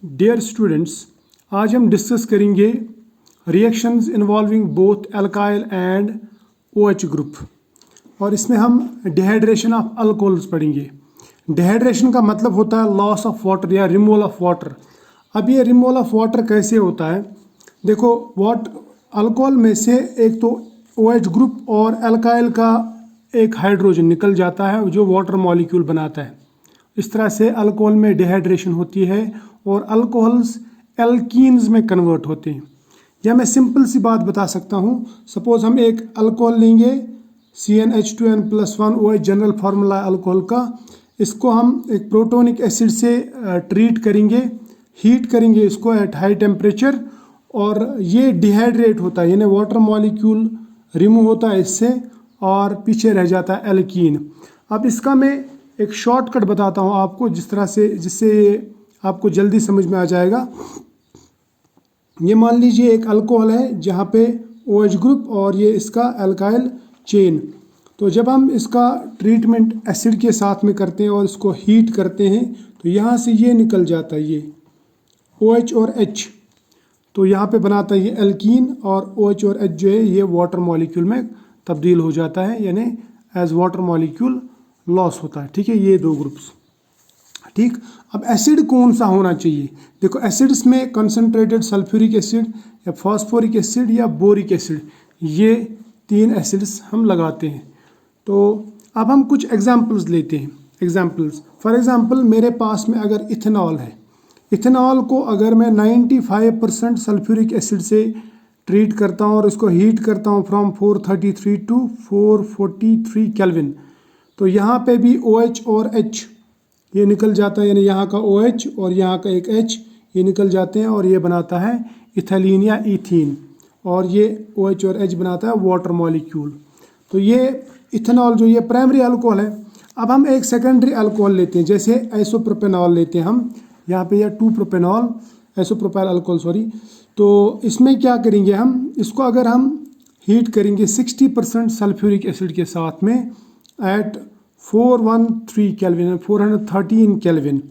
Dear students, आज हम discuss करेंगे reactions involving both alkyl and OH group और इसमें हम डिहाइड्रेशन ऑफ अल्कोहल्स पढ़ेंगे। डिहाइड्रेशन का मतलब होता है लॉस ऑफ वाटर या रिमूवल ऑफ वाटर। अब ये रिमूवल ऑफ वाटर कैसे होता है? देखो, अल्कोहल में से एक तो OH ग्रुप और एल्काइल का एक हाइड्रोजन निकल जाता है जो वाटर मॉलिक्यूल बनाता है। इस तरह से अल्कोहल में डिहाइड्रेशन होती है और अल्कोहल्स एल्कीन्स में कन्वर्ट होते हैं। या मैं सिंपल सी बात बता सकता हूँ, सपोज हम एक अल्कोहल लेंगे CnH2n+1 OH, general formula alcohol का। इसको हम एक प्रोटोनिक एसिड से ट्रीट करेंगे, हीट करेंगे इसको एट हाई टेम्परेचर, और ये डिहाइड्रेट होता है, यानी वाटर मॉलिक्यूल रिमूव होता है इससे और पीछे रह जाता है एल्कीन। अब इसका मैं एक शॉर्टकट बताता हूँ आपको, जिससे आपको जल्दी समझ में आ जाएगा। ये मान लीजिए एक अल्कोहल है जहाँ पे OH ग्रुप और ये इसका एल्काइल चेन। तो जब हम इसका ट्रीटमेंट एसिड के साथ में करते हैं और इसको हीट करते हैं तो यहाँ से ये निकल जाता है, ये OH और H, तो यहाँ पे बनाता है ये एल्कीन, और OH और H जो है ये वाटर मॉलिक्यूल में तब्दील हो जाता है, यानी एज वाटर मॉलिक्यूल लॉस होता है। ठीक है, ये दो ग्रुप्स। ठीक, अब एसिड कौन सा होना चाहिए? देखो, एसिड्स में कंसनट्रेटेड सल्फ्यूरिक एसिड या फॉस्फोरिक एसिड या बोरिक एसिड, ये तीन एसिड्स हम लगाते हैं। तो अब हम कुछ एग्जांपल्स लेते हैं। एग्जांपल्स, फॉर एग्जांपल मेरे पास में अगर इथेनॉल है, इथेनॉल को अगर मैं 95% सल्फ्यूरिक एसिड से ट्रीट करता हूँ और इसको हीट करता हूँ फ्रॉम 433 टू 443 केल्विन, तो यहाँ पे भी OH और H ये निकल जाता है, यानी यहाँ का OH और यहाँ का एक H ये निकल जाते हैं और ये बनाता है इथैलीन या ईथीन, और ये OH और H बनाता है वाटर मॉलिक्यूल। तो ये इथेनॉल जो ये प्राइमरी अल्कोहल है। अब हम एक सेकेंडरी अल्कोहल लेते हैं, जैसे आइसोप्रोपेनॉल लेते हैं हम, यहाँ पे यह 2-प्रोपेनॉल आइसोप्रोपाइल अल्कोहल, सॉरी। तो इसमें क्या करेंगे हम, इसको अगर हम हीट करेंगे 60% सल्फ्यूरिक एसिड के साथ में एट 413 केल्विन, 413 केल्विन,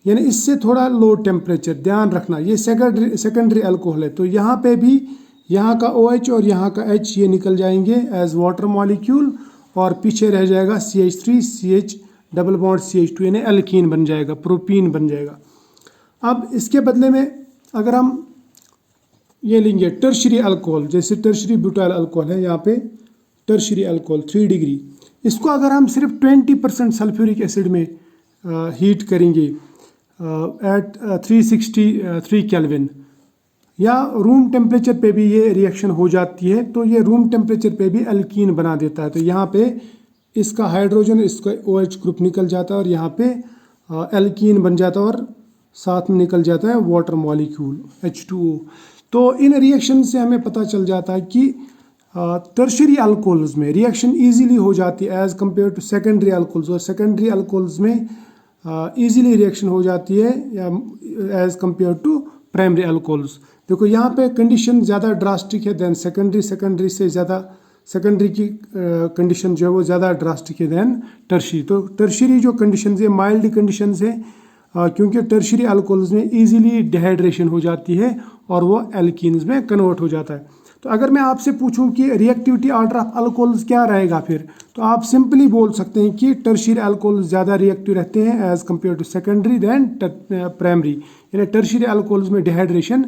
यानी इससे थोड़ा लो टेम्परेचर। ध्यान रखना, ये सेकेंडरी अल्कोहल है। तो यहाँ पे भी यहाँ का OH और यहाँ का H ये निकल जाएंगे एज वाटर मॉलिक्यूल, और पीछे रह जाएगा CH3 CH double bond CH2, यानी एल्कीन बन जाएगा, प्रोपीन बन जाएगा। अब इसके बदले में अगर हम ये लेंगे टर्शरी अल्कोहल, जैसे टर्शरी ब्यूटाइल अल्कोहल है, यहाँ पे टर्शरी अल्कोहल 3 डिग्री, इसको अगर हम सिर्फ 20% सल्फ्यूरिक एसिड में हीट करेंगे एट 363 केल्विन, या रूम टेम्परेचर पे भी ये रिएक्शन हो जाती है, तो ये रूम टेम्परेचर पे भी एल्कीन बना देता है। तो यहाँ पे इसका हाइड्रोजन, इसका OH ग्रुप निकल जाता है और यहाँ पे एल्कीन बन जाता है और साथ में निकल जाता है वाटर मॉलिक्यूल H2O। तो इन रिएक्शन से हमें पता चल जाता है कि टर्शरी अल्कोहल्स में रिएक्शन इजीली हो जाती है as compared to secondary alcohols, और सेकेंडरी अल्कोहल्स में इजीली रिएक्शन हो जाती है या as compared to primary alcohols. देखो, यहाँ पे कंडीशन ज़्यादा ड्रास्टिक है देन सेकेंडरी, सेकेंडरी से ज़्यादा सेकेंडरी की कंडीशन जो है वो ज़्यादा ड्रास्टिक है देन टर्शरी। तो टर्शरी जो कंडीशन है माइल्ड कंडीशन है, क्योंकि टर्शरी अल्कोहल्स में इजीली डिहाइड्रेशन हो जाती है और वो एल्कीन्स में कन्वर्ट हो जाता है। तो अगर मैं आपसे पूछूं कि रिएक्टिविटी ऑर्डर ऑफ अल्कोहल्स क्या रहेगा फिर, तो आप सिंपली बोल सकते हैं कि टर्शरी अल्कोहल्स ज़्यादा रिएक्टिव रहते हैं as compared to secondary then primary, यानी टर्शरी अल्कोहल्स में डिहाइड्रेशन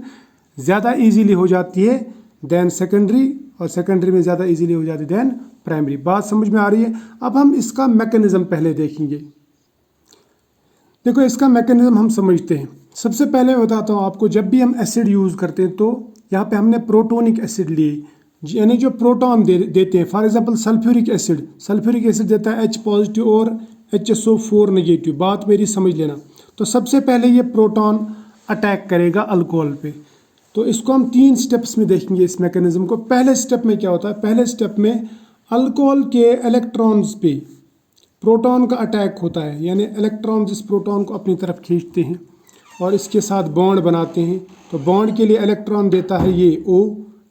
ज़्यादा इजीली हो जाती है देन सेकेंडरी, और सेकेंडरी में ज़्यादा इजीली हो जाती है देन प्राइमरी। बात समझ में आ रही है? अब हम इसका मैकेनिज्म पहले देखेंगे। देखो, इसका मैकेनिज्म हम समझते हैं। सबसे पहले बताता हूँ आपको, जब भी हम एसिड यूज़ करते हैं तो यहाँ पे हमने प्रोटोनिक एसिड लिए, यानी जो प्रोटॉन देते हैं। फॉर एग्जांपल सल्फ्यूरिक एसिड देता है H पॉजिटिव और HSO4 नेगेटिव। बात मेरी समझ लेना। तो सबसे पहले ये प्रोटॉन अटैक करेगा अल्कोहल पे। तो इसको हम 3 स्टेप्स में देखेंगे इस मैकेनिज्म को। पहले स्टेप में क्या होता है? पहले स्टेप में अल्कोहल के इलेक्ट्रॉन्स पे प्रोटॉन का अटैक होता है, यानी इलेक्ट्रॉन जिस प्रोटॉन को अपनी तरफ खींचते हैं और इसके साथ बॉन्ड बनाते हैं। तो बॉन्ड के लिए इलेक्ट्रॉन देता है ये O,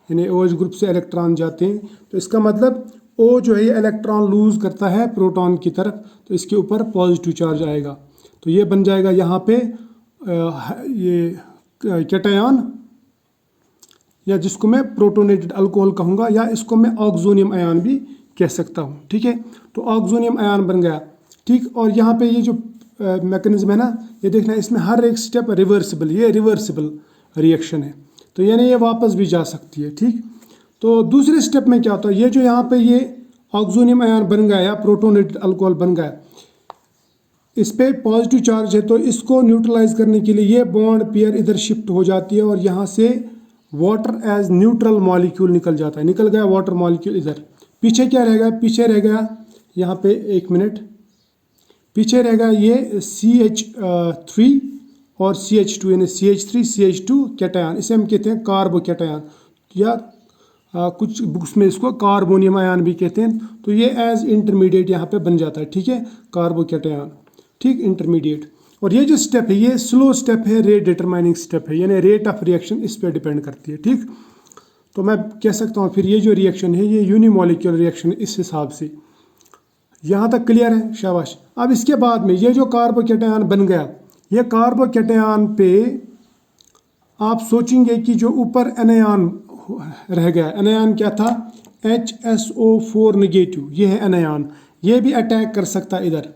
यानी OH ग्रुप से इलेक्ट्रॉन जाते हैं। तो इसका मतलब O जो है ये इलेक्ट्रॉन लूज करता है प्रोटॉन की तरफ, तो इसके ऊपर पॉजिटिव चार्ज आएगा। तो ये बन जाएगा यहाँ पे ये कैटायन, या जिसको मैं प्रोटोनेटेड अल्कोहल कहूँगा, या इसको मैं ऑक्सोनियम आयन भी कह सकता हूँ। ठीक है, तो ऑक्सोनियम आयन बन गया। ठीक, और यहाँ पे ये जो मैकेनिज्म है ना, ये देखना इसमें हर एक स्टेप रिवर्सिबल, ये रिवर्सिबल रिएक्शन है, तो यानी ये वापस भी जा सकती है। ठीक, तो दूसरे स्टेप में क्या होता है, ये जो यहाँ पे ये ऑक्सोनियम आयन बन गया या प्रोटोनेटेड अल्कोहल बन गया, इस पे पॉजिटिव चार्ज है, तो इसको न्यूट्रलाइज करने के लिए ये बॉन्ड पेयर इधर शिफ्ट हो जाती है और यहाँ से वाटर एज न्यूट्रल मॉलिक्यूल निकल जाता है, निकल गया वाटर मॉलिक्यूल इधर। पीछे क्या रह गया, पीछे रह गया यहाँ पे, एक मिनट, पीछे रह गया ये CH3 और CH2, यानी CH3 CH2 कैटायन, इसे हम कहते हैं कार्बो कैटायन, या कुछ बुक्स में इसको कार्बोनियम आयन भी कहते हैं। तो ये एज इंटरमीडिएट यहाँ पे बन जाता है। ठीक है, कार्बो कैटायन, ठीक, इंटरमीडिएट। और ये जो स्टेप है ये स्लो स्टेप है, रेट डिटरमाइनिंग स्टेप है, यानी रेट ऑफ रिएक्शन इस पर डिपेंड करती है। ठीक, तो मैं कह सकता हूँ फिर ये जो रिएक्शन है ये यूनिमॉलिक्यूलर रिएक्शन इस हिसाब से। यहाँ तक क्लियर है, शाबाश। अब इसके बाद में ये जो कार्बो कैटायन बन गया, ये कार्बो कैटायन पे आप सोचेंगे कि जो ऊपर एनायन रह गया, एनायन क्या था, HSO4 नेगेटिव, ये है एनायन, ये भी अटैक कर सकता है इधर।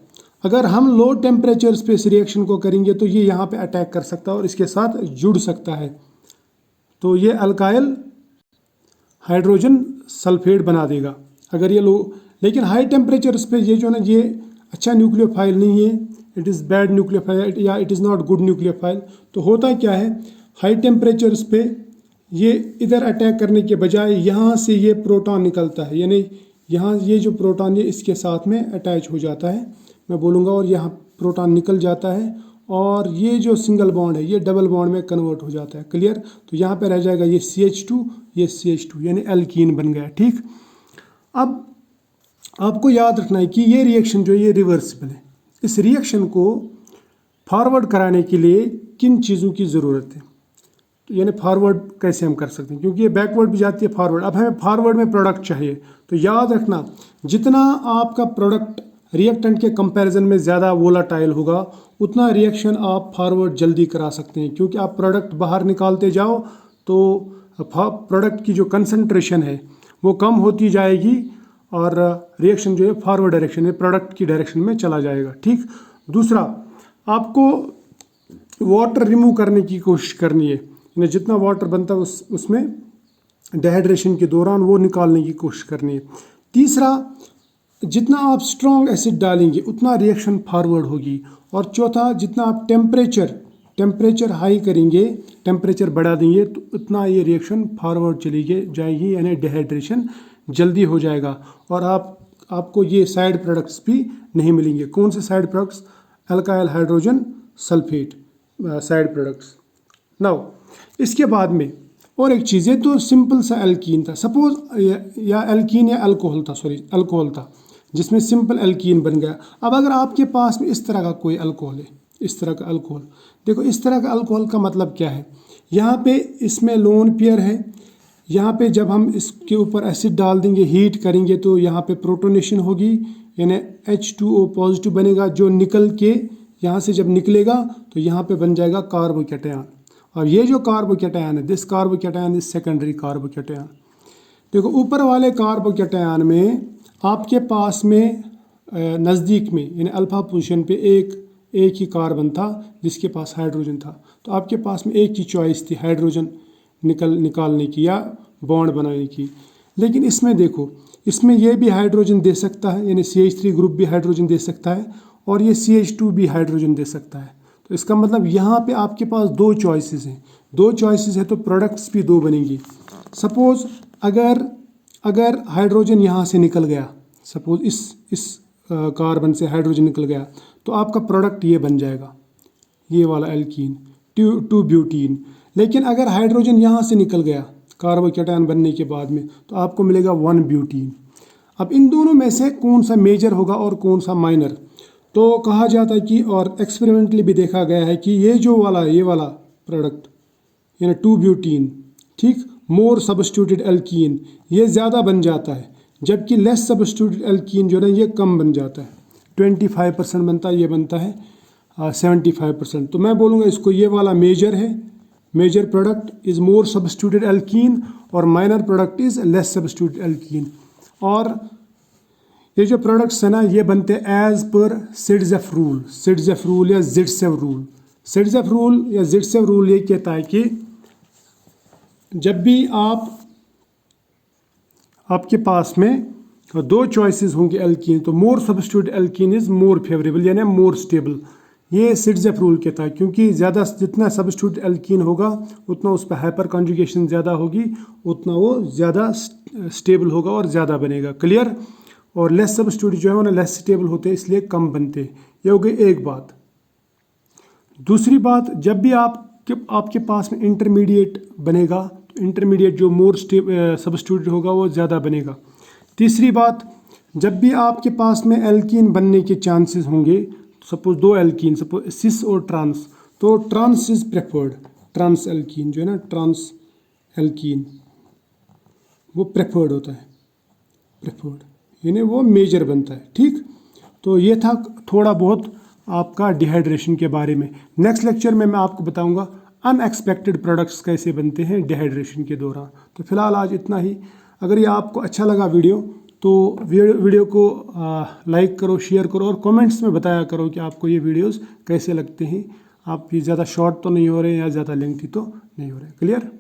अगर हम लो टेम्परेचर्स पे इस रिएक्शन को करेंगे तो ये यहाँ पे अटैक कर सकता है और इसके साथ जुड़ सकता है, तो ये अल्काइल हाइड्रोजन सल्फेट बना देगा अगर ये लो। लेकिन हाई टेम्परेचर्स पे ये जो ना, ये अच्छा न्यूक्लियोफाइल नहीं है, इट इज़ बैड न्यूक्लियोफाइल या it is not good nucleophile. तो होता क्या है, हाई टेम्परेचर्स पे ये इधर अटैक करने के बजाय यहाँ से ये प्रोटॉन निकलता है, यानी यहाँ ये जो प्रोटॉन ये इसके साथ में अटैच हो जाता है, मैं बोलूँगा, और यहाँ प्रोटॉन निकल जाता है और ये जो सिंगल बॉन्ड है ये डबल बॉन्ड में कन्वर्ट हो जाता है। क्लियर, तो यहाँ पे रह जाएगा ये CH2, ये CH2, यानी एल्कीन बन गया। ठीक, अब आपको याद रखना है कि ये रिएक्शन जो है ये रिवर्सिबल है। इस रिएक्शन को फॉरवर्ड कराने के लिए किन चीज़ों की ज़रूरत है, यानी फॉरवर्ड कैसे हम कर सकते हैं, क्योंकि ये बैकवर्ड भी जाती है फॉरवर्ड। अब हमें फॉरवर्ड में प्रोडक्ट चाहिए, तो याद रखना जितना आपका प्रोडक्ट रिएक्टेंट के कंपैरिजन में ज़्यादा वोलाटाइल होगा उतना रिएक्शन आप फॉरवर्ड जल्दी करा सकते हैं, क्योंकि आप प्रोडक्ट बाहर निकालते जाओ तो प्रोडक्ट की जो कंसंट्रेशन है वो कम होती जाएगी और रिएक्शन जो है फॉरवर्ड डायरेक्शन में, प्रोडक्ट की डायरेक्शन में चला जाएगा। ठीक, दूसरा, आपको वाटर रिमूव करने की कोशिश करनी है, यानी जितना वाटर बनता है उसमें डिहाइड्रेशन के दौरान वो निकालने की कोशिश करनी है। तीसरा, जितना आप स्ट्रॉन्ग एसिड डालेंगे उतना रिएक्शन फॉरवर्ड होगी। और चौथा, जितना आप टेम्परेचर हाई करेंगे, टेम्परेचर बढ़ा देंगे, तो उतना ये रिएक्शन फॉरवर्ड चली जाएगी, यानी डिहाइड्रेशन जल्दी हो जाएगा और आपको ये साइड प्रोडक्ट्स भी नहीं मिलेंगे। कौन से side products, alkyl hydrogen sulphate side products. Now इसके बाद में और एक चीज़ है, तो सिंपल सा एल्कीन था, सपोज या एल्कीन या अल्कोहल था, सॉरी अल्कोहल था, जिसमें सिंपल एल्कीन बन गया। अब अगर आपके पास में इस तरह का कोई अल्कोहल है, इस तरह का अल्कोहल, देखो इस तरह का अल्कोहल का मतलब क्या है, यहाँ पे इसमें लोन पेयर है, यहाँ पे जब हम इसके ऊपर एसिड डाल देंगे, हीट करेंगे, तो यहाँ पे प्रोटोनेशन होगी, यानी H2O पॉजिटिव बनेगा, जो निकल के यहाँ से जब निकलेगा तो यहाँ पे बन जाएगा कार्बो कैटायन। और ये जो कार्बो कैटायन है, this कार्बो cation is secondary कार्बो cation. देखो ऊपर वाले कार्बो कैटायन में आपके पास में नज़दीक में, यानी अल्फा पोजीशन पे एक ही कार्बन था जिसके पास हाइड्रोजन था, तो आपके पास में एक ही चॉइस थी हाइड्रोजन निकालने की या बॉन्ड बनाने की। लेकिन इसमें देखो, इसमें ये भी हाइड्रोजन दे सकता है, यानी CH3 ग्रुप भी हाइड्रोजन दे सकता है और ये CH2 भी हाइड्रोजन दे सकता है। तो इसका मतलब यहाँ पे आपके पास दो चॉइसेस हैं, दो चॉइसेस है तो प्रोडक्ट्स भी दो बनेंगी। सपोज अगर हाइड्रोजन यहाँ से निकल गया, सपोज इस कार्बन से हाइड्रोजन निकल गया, तो आपका प्रोडक्ट ये बन जाएगा, ये वाला एल्कीन 2 ब्यूटीन। लेकिन अगर हाइड्रोजन यहाँ से निकल गया कार्बो कैटायन बनने के बाद में, तो आपको मिलेगा 1 ब्यूटीन। अब इन दोनों में से कौन सा मेजर होगा और कौन सा माइनर, तो कहा जाता है कि, और एक्सपेरिमेंटली भी देखा गया है कि ये वाला प्रोडक्ट यानी 2 ब्यूटीन, ठीक, मोर सब्स्टिट्यूटेड एल्कीन, ये ज़्यादा बन जाता है, जबकि लेस सब्स्टिट्यूटेड एल्कीन जो है ये कम बन जाता है, 25% बनता है, ये बनता है 75%। तो मैं बोलूँगा इसको ये वाला मेजर है, major product is more substituted alkene और minor product is less substituted alkene. और ये जो प्रोडक्ट्स है ना ये बनते हैं एज पर सिडजेफ रूल, सिडजेफ रूल या जिटसेव रूल। सिडजेफ रूल या जिटसेव रूल ये कहता है कि जब भी आपके पास में दो चॉइसेस होंगे एल्कीन, तो मोर substituted alkene is more favourable यानी मोर स्टेबल। ये सिडजेफ रूल कहता है, क्योंकि ज़्यादा जितना सब्स्टिट्यूटेड एल्कीन होगा उतना उस पर हाइपर कॉन्जुगेशन ज़्यादा होगी, उतना वो ज़्यादा स्टेबल होगा और ज़्यादा बनेगा। क्लियर। और लेस सब्स्टिट्यूटेड जो है वो लेस स्टेबल होते हैं, इसलिए कम बनते हैं। ये हो गई एक बात। दूसरी बात, जब भी आपके पास में इंटरमीडिएट बनेगा, तो इंटरमीडिएट जो मोर सब्स्टिट्यूटेड होगा वो ज़्यादा बनेगा। तीसरी बात, जब भी आपके पास में एल्कीन बनने के चांसेस होंगे, सपोज दो एल्कीन, सपोज सिस और ट्रांस, तो trans is preferred. Trans alkene जो है ना, ट्रांस एल्कीन वो प्रेफर्ड होता है, प्रेफर्ड यानी वो मेजर बनता है। ठीक। तो ये था थोड़ा बहुत आपका डिहाइड्रेशन के बारे में। नेक्स्ट लेक्चर में मैं आपको बताऊंगा अनएक्सपेक्टेड प्रोडक्ट्स कैसे बनते हैं डिहाइड्रेशन के दौरान। तो फिलहाल आज इतना ही। अगर ये आपको अच्छा लगा वीडियो तो वीडियो को लाइक करो, शेयर करो और कमेंट्स में बताया करो कि आपको ये वीडियोस कैसे लगते हैं। आप ये ज़्यादा शॉर्ट तो नहीं हो रहे हैं या ज़्यादा लेंथी तो नहीं हो रहे। क्लियर।